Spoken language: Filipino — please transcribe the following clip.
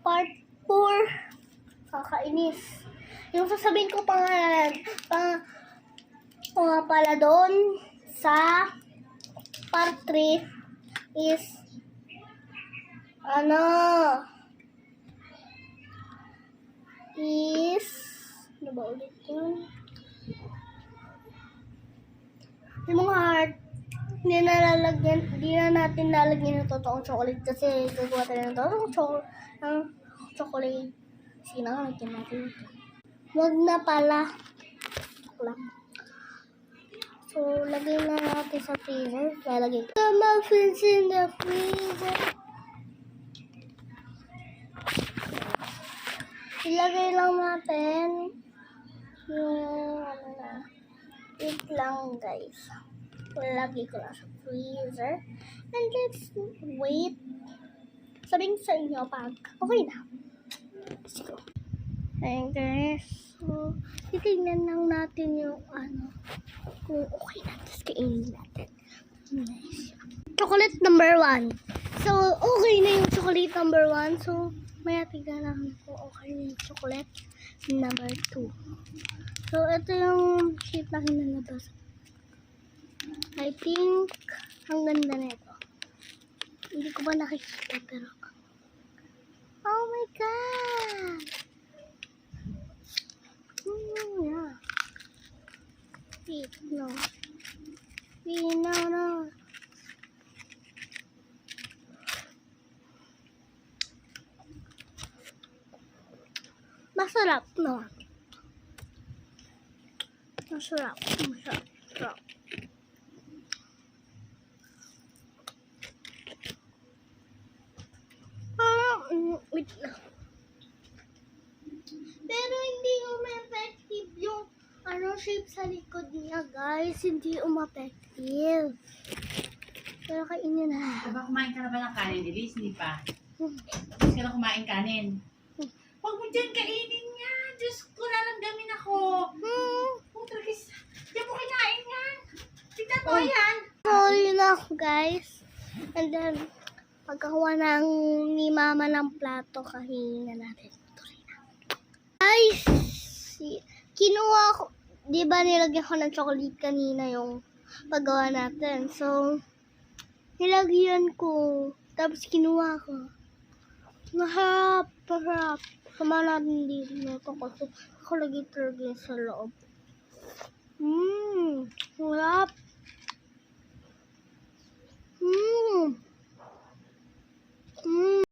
Part 4. Kakainis. Yung sasabihin ko pa nga pala doon sa part 3 is ano ba ulit yun? Yung mga heart, hindi na natin lalagyan ng totoong chocolate kasi gagawa tayo ng totoong chocolate. Sinangalagyan natin ito. Wag na pala. So, lagay na natin sa freezer. Lalagay ko. The muffins in the freezer. Ilagay lang natin yung wait lang guys. Lagay ko lang sa freezer. And let's wait. Sabihin sa inyo pag okay na. Let's go. Ayan guys. So, titignan lang natin yung kung okay na. Tapos kainin natin. Nice. Chocolate number 1. So, okay na yung chocolate number 1. So, maya tignan namin kung okay na yung chocolate number 2. So, ito yung shape na kinalabas. I think, ang ganda na ito. Hindi ko ba nakikita, pero oh my God! Yeah. Wait, no. Wait, no. Masarap, no? Masarap. Wait lang. Pero hindi effective yung shape sa likod niya, guys. Hindi effective. Pero kainin na. Diba kumain ka na ba ng kanin, Elise? Hindi pa. Tapos ka na kumain kanin. Huwag mo dyan kainin niya. Diyos ko, lalamdamin ako. Tragis. Diyan mo kinain yan. Tignan mo yan. So, yun na ako, guys. And then, pagkakuha ni mama ng plato, kahihin na natin. Guys, kinuha ko, di ba nilagyan ko ng chocolate kanina yung paggawa natin. So, nilagyan ko, tapos kinuha ko. Masarap. Sama natin dito na ito kasi nakalagay talaga sa loob. Sarap.